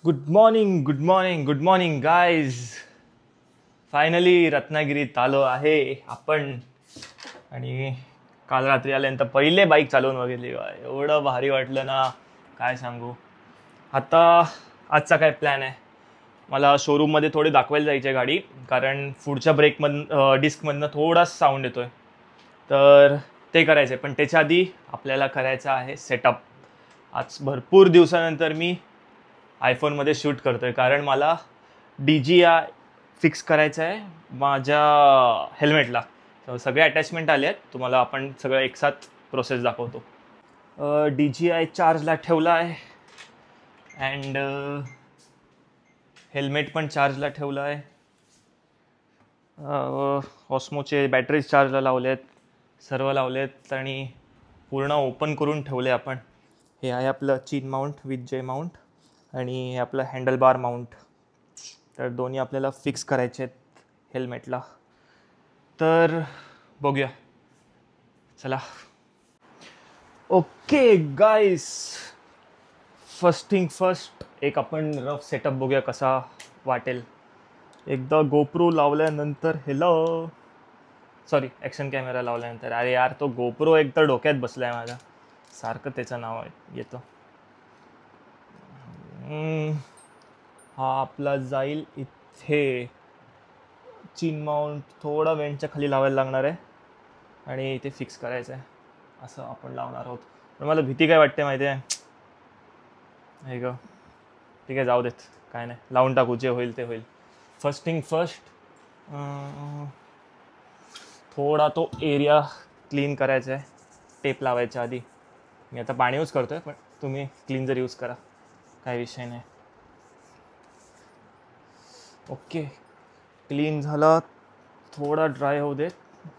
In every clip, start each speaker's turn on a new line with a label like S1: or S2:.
S1: Good morning good morning good morning guys. Finally रत्नागिरीत आलो आहे आपण. आणि काल रात्री आल्यानंतर पहिले बाईक चालवून बघितली. एवढं भारी वाटलं ना, काय सांगू. आता आजचा काय प्लॅन आहे, मला शोरूममध्ये थोडी दाखवायला जायची आहे गाडी, कारण पुढच्या ब्रेकमधून डिस्कमधनं थोडाच साऊंड येतोय, तर ते करायचं आहे. पण त्याच्या आधी आपल्याला करायचं आहे सेटअप. आज भरपूर दिवसानंतर मी आयफोनमध्ये शूट करतोय, कारण मला DJI फिक्स करायचं आहे माझ्या हेल्मेटला. सगळे अटॅचमेंट आले आहेत, तुम्हाला आपण सगळं एकसाथ प्रोसेस दाखवतो. DJI चार्जला ठेवला आहे अँड हेल्मेट पण चार्जला ठेवलं आहे. ऑस्मोचे बॅटरीज चार्जला लावलेत, सर्व लावलेत आणि पूर्ण ओपन करून ठेवले आपण. हे आहे आपलं चीन माउंट विथ जे माउंट आणि हे आपलं हँडल बार माउंट. तर दोन्ही आपल्याला फिक्स करायचे आहेत हेल्मेटला. तर बघूया, चला. ओके गाईस, फर्स्ट थिंग फर्स्ट, एक आपण रफ सेटअप बघूया कसा वाटेल. एकदा गोप्रो लावल्यानंतर सॉरी ॲक्शन कॅमेरा लावल्यानंतर. अरे यार, तो गोप्रो एक तर डोक्यात बसला आहे माझ्या, सारखं त्याचं नाव येतं. हा आपला जाईल इथे. चीन माउंट थोडा वेंटच्या खाली लावायला लागणार आहे आणि इथे फिक्स करायचं आहे. असं आपण लावणार आहोत. पण मला भीती काय वाटते माहिती आहे, हे ग, ठीक आहे जाऊ देत, काय नाही, लावून टाकू, जे होईल ते होईल. फर्स्ट थिंग फर्स्ट, थोडा तो एरिया क्लीन करायचा आहे टेप लावायच्या आधी. मी आता पाणी यूज करतोय, पण तुम्ही क्लीनजर यूज करा, काय विषय नाही. ओके, क्लीन झाला, थोडा ड्राय होऊ दे,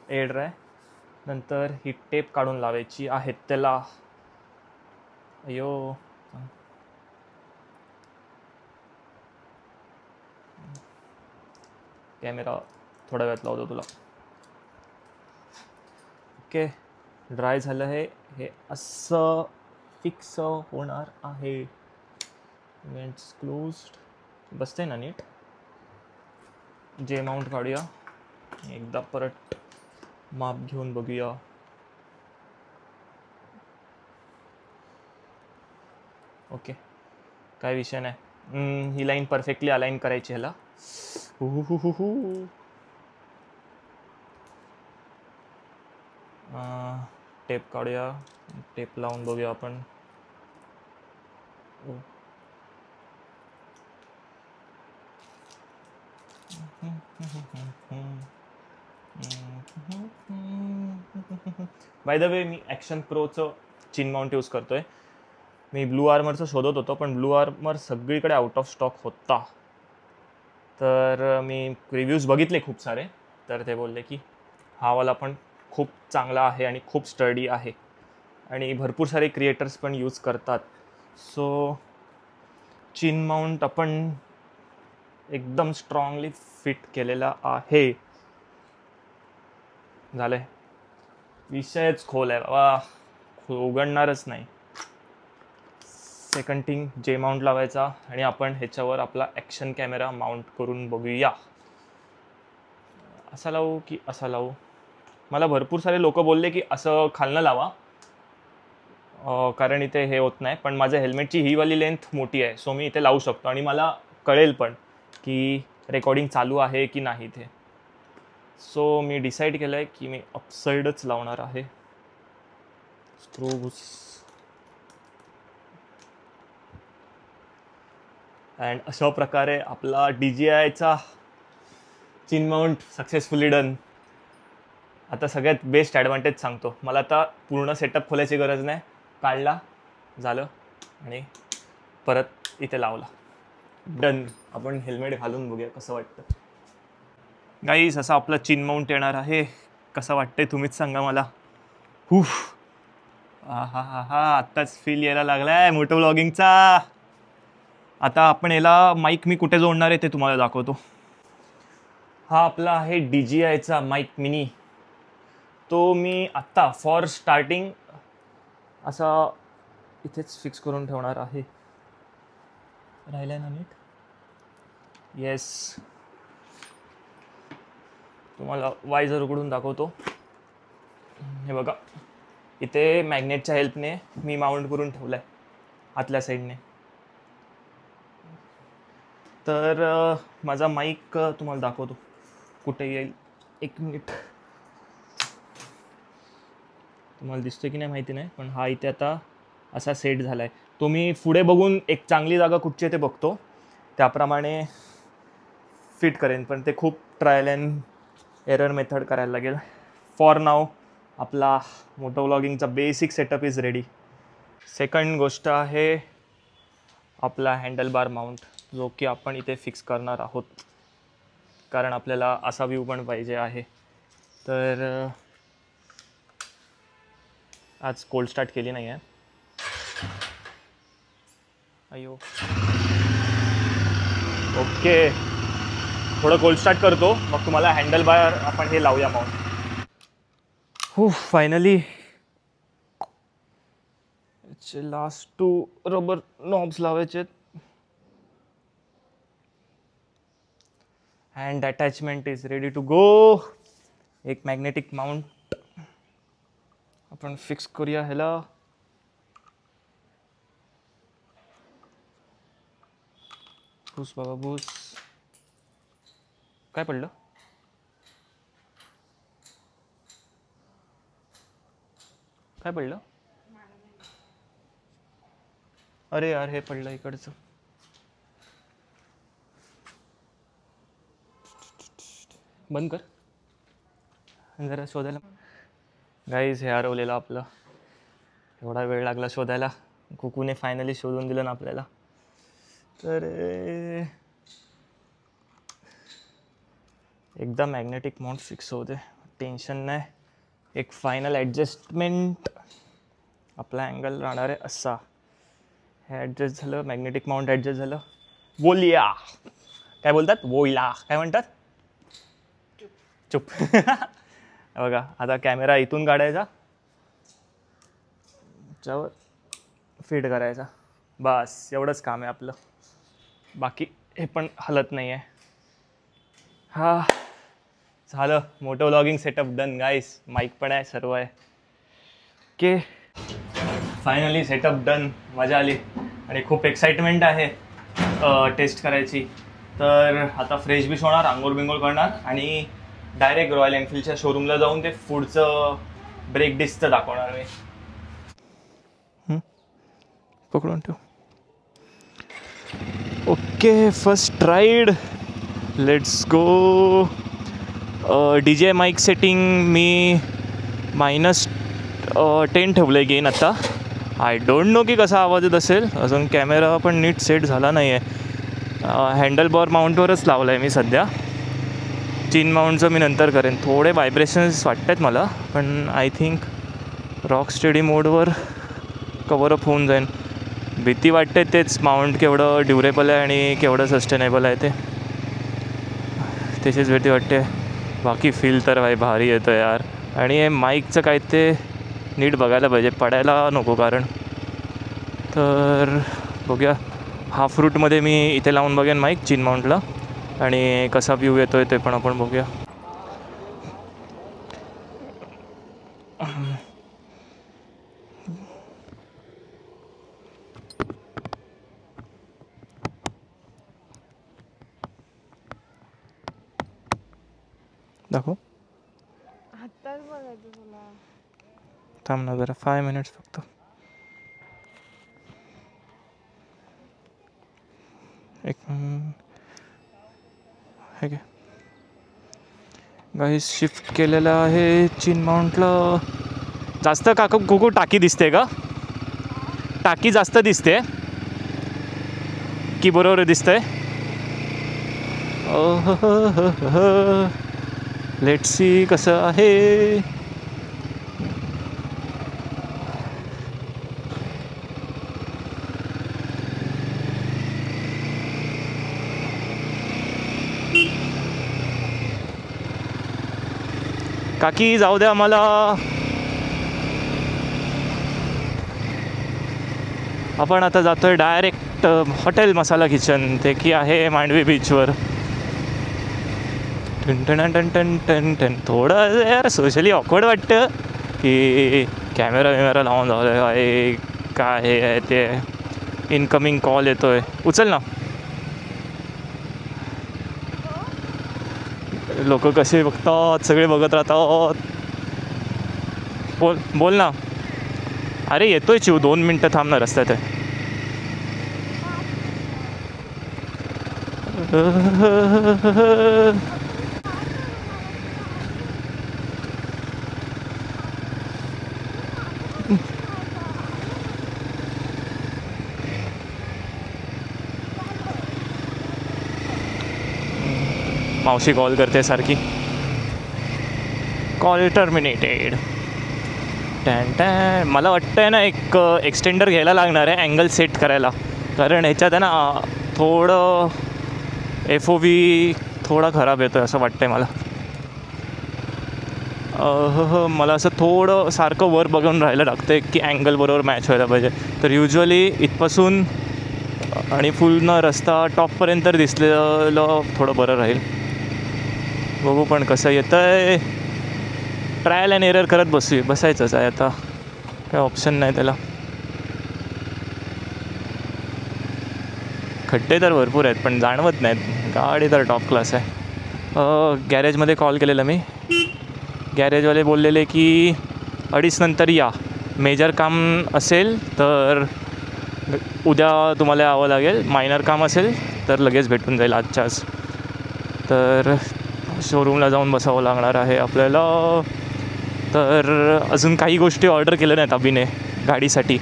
S1: एअर ड्राय. नंतर ही टेप काढून लावायची आहे त्याला. अयो, कॅमेरा थोड्या वेळात लावतो तुला. ओके, ड्राय झालं आहे, हे असं फिक्स होणार आहे. वेंट्स क्लोज्ड, बसते ना नीट. जे माउंट काढूया, एकदा परत माप घेऊन बघूया. ओके, काय विषय नाही. ही लाईन परफेक्टली अलाइन करायची ह्याला. टेप काढूया, टेप लावून बघूया आपण. बाय द वे, मी ॲक्शन प्रोचं चीन माउंट यूज करतोय. मी ब्लू आर्मरचं शोधत होतो, पण ब्लू आर्मर सगळीकडे आउट ऑफ स्टॉक होता. तर मी रिव्ह्यूज बघितले खूप सारे, तर ते बोलले की हा वाला पण खूप चांगला आहे आणि खूप स्टडी आहे आणि भरपूर सारे क्रिएटर्स पण यूज करतात. सो चीन माउंट आपण एकदम स्ट्रॉंगली फिट केलेला आहे. झालंय, विषयच खोल आहे बाबा, उघडणारच नाही. सेकंड थिंग, जे माउंट लावायचा आणि आपण ह्याच्यावर आपला ॲक्शन कॅमेरा माउंट करून बघूया. असा लावू की असा लावू. मला भरपूर सारे लोक बोलले की असं खालनं लावा, कारण इथे हे होत नाही. पण माझ्या हेल्मेटची ही वाली लेंथ मोठी आहे, सो मी इथे लावू शकतो आणि मला कळेल पण की रेकॉर्डिंग चालू आहे की नाही इथे. सो मी डिसाईड केलं आहे की मी अपसाईडच लावणार आहे. स्ट्रोब्स अँड अशा प्रकारे आपला DJIचा चीन माउंट सक्सेसफुली डन. आता सगळ्यात बेस्ट ॲडव्हान्टेज सांगतो. मला आता पूर्ण सेटअप खोलायची गरज नाही, काढला, झालं आणि परत इथे लावला, डन. आपण हेल्मेट घालून बघूया कसं वाटतं. गाईस, असं आपलं चीन माउंट येणार आहे. कसं वाटतंय तुम्हीच सांगा मला. हा आत्ताच फील यायला लागला आहे मोटो व्लॉगिंगचा. आता आपण याला माईक मी कुठे जोडणार आहे ते तुम्हाला दाखवतो. हा आपला आहे DJIचा माईक मिनी. तो मी आत्ता फॉर स्टार्टिंग असा इथेच फिक्स करून ठेवणार आहे. राहिलाय ना नीट. येस, तुम्हाला वायझर उघडून दाखवतो. हे बघा, इथे मॅग्नेटच्या हेल्पने मी माउंट करून ठेवला आहे आतल्या साईडने. तर माझा माईक तुम्हाला दाखवतो कुठे येईल. एक मिनिट. तुम्हाला दिसतोय की नाही माहिती नाही, पण हा इथे आता असा सेट झाला आहे. तो मी पुढे बघून एक चांगली जागा कुठची ते बघतो, त्याप्रमाणे फिट करेन. पण ते खूप ट्रायल अँड एरर मेथड करायला लागेल. फॉर नाव आपला मोटो व्लॉगिंगचा basic setup is ready. Second गोष्ट आहे आपला हँडल बार माउंट, जो की आपण इथे फिक्स करणार आहोत, कारण आपल्याला असा व्ह्यू पण पाहिजे आहे. तर आज कोल्ड स्टार्ट केली नाही आहे. अयो, ओके, थोडं कोल्ड स्टार्ट करतो, मग तुम्हाला हँडल बार आपण हे लावूया माउंट. हो, फायनली लास्ट 2 रबर नॉब्स लावायचे. Hand attachment is ready to go. एक मॅग्नेटिक माउंट आपण फिक्स करूया ह्याला. भूस बाबा भूस. काय पडलं? काय पडलं? अरे यार, हे पडलं इकडचं. बंद कर, जरा शोधायला. गाईज, हे हरवलेलं आपलं. एवढा वेळ लागला शोधायला. कुकूने फायनली शोधून दिलं ना आपल्याला. तर एकदा मॅग्नेटिक माउंट फिक्स होऊ दे, टेन्शन नाही. एक फायनल ॲडजस्टमेंट. आपला अँगल राहणार आहे असा. हे ॲडजस्ट झालं, मॅग्नेटिक माउंट ॲडजस्ट झालं. वोलिया काय बोलतात? वोइला काय म्हणतात? चुप. बघा, आता कॅमेरा इथून काढायचा, त्याच्यावर फिट करायचा. बस एवढंच काम आहे आपलं. बाकी हे पण हलत नाही आहे. हा झालं, मोटो व्लॉगिंग सेटअप डन गाईस. माईक पण आहे, सर्व आहे. Okay, finally setup done. मजा आली आणि खूप एक्साइटमेंट आहे टेस्ट करायची. तर आता फ्रेश बिश होणार, आंघोळ बिंघोळ करणार आणि डायरेक्ट रॉयल एनफिल्डच्या शोरूमला जाऊन ते पुढचं ब्रेक डिस्कचं दाखवणार मी. पकडून ठेव. Okay, first ride, let's go. DJ mic setting मी -10 ठेवलं आहे गेन आता. आय डोंट नो की कसा आवाज येत असेल. अजून कॅमेरा पण नीट सेट झाला नाही आहे. हँडल बार माउंटवरच लावलं आहे मी सध्या. चीन माउंटचं मी नंतर करेन. थोडे व्हायब्रेशन्स वाटत आहेत मला, पण आय थिंक रॉक स्टेडी मोडवर कवरअप होऊन जाईल. भीती वाटते तेच, माउंट केवढं ड्युरेबल आहे आणि केवढं सस्टेनेबल आहे ते, त्याचीच भीती वाटते. बाकी फील तर भारी येतं यार. आणि हे माईकचं काय ते नीट बघायला पाहिजे, पडायला नको कारण. तर बघूया, हाफ रूटमध्ये मी इथे लावून बघेन माईक चीन माउंटला, आणि कसा व्ह्यू येतो आहे ते पण आपण बघूया. दाखव,
S2: आत्ताच बघायचं तुला.
S1: थांब ना जरा, 5 मिनिट्स फक्त. एक हे घे गाईस, शिफ्ट केलेलं आहे चीन माउंटला. जास्त काका कुकू टाकी दिसते का? टाकी जास्त दिसते की बरोबर दिसतंय? लेट्स सी कसं आहे. काकी जाऊ द्या मला. आपण आता जातो आहे डायरेक्ट हॉटेल मसाला किचन, ते की आहे मांडवी बीचवर. टन टन टन टन टन टन. थोडं यार सोशली ऑकवर्ड वाटतं की कॅमेरा लावून झालं आहे, काय आहे ते. इनकमिंग कॉल येतो आहे, उचल ना. लोक कसे बघतात, सगळे बघत राहतात. बोल ना. अरे येतोय चिव, 2 मिनटं थांब ना, रस्त्यात आहे. मावशी कॉल करते सारखी. Call terminated. टॅन टॅन. मला वाटतं आहे ना एक एक्सटेंडर घ्यायला लागणार आहे अँगल सेट करायला, कारण ह्याच्यात आहे ना थोडं FOV थोडा खराब येतो आहे असं वाटतं आहे मला. मला असं थोडं सारखं वर बघून राहायला लागतं आहे की अँगल बरोबर मॅच व्हायला पाहिजे. तर युजली इथपासून आणि पूर्ण रस्ता टॉपपर्यंत दिसलेलं थोडं बरं राहील. बघू पण कसं येतं आहे. ट्रायल अँड एरर करत बसायचंच आहे आता, काय ऑप्शन नाही त्याला. खड्डे तर भरपूर आहेत पण जाणवत नाहीत. गाडी तर टॉप क्लास आहे. गॅरेजमध्ये कॉल केलेला मी. गॅरेजवाले बोललेले की 2:30 नंतर या, मेजर काम असेल तर उद्या तुम्हाला यावं लागेल, मायनर काम असेल तर लगेच भेटून जाईल आजच्याच. तर शोरूमला जाऊन बसावं लागणार आहे आपल्याला. तर अजून काही गोष्टी ऑर्डर केल्या नाहीत अभिने गाडीसाठी,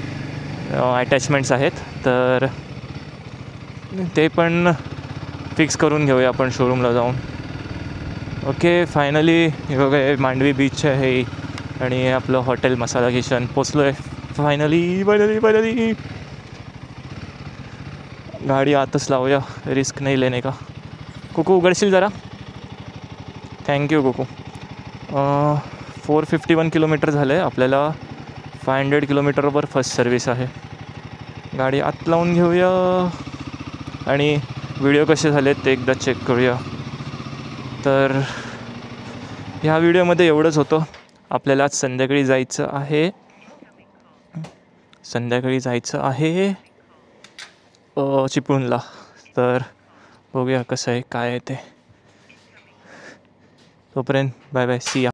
S1: अटॅचमेंट्स आहेत, तर ते पण फिक्स करून घेऊया आपण शोरूमला जाऊन. ओके, फायनली हे बघा मांडवी बीच आहे आणि आपलं हॉटेल मसाला किचन पोचलो आहे फायनली. गाडी आतच लावूया, रिस्क नाही लेणे का. कुकू उघडशील जरा, थँक्यू कुकू. 451 किलोमीटर झालं आहे आपल्याला. 500 किलोमीटरवर फर्स्ट सर्विस आहे. गाडी आत लावून घेऊया आणि व्हिडिओ कसे झालेत ते एकदा चेक करूया. तर ह्या व्हिडिओमध्ये एवढंच होतं. आपल्याला आज संध्याकाळी जायचं आहे चिपळूणला. तर बघूया कसं आहे काय आहे ते. तोपर्यंत बाय बाय, सी या.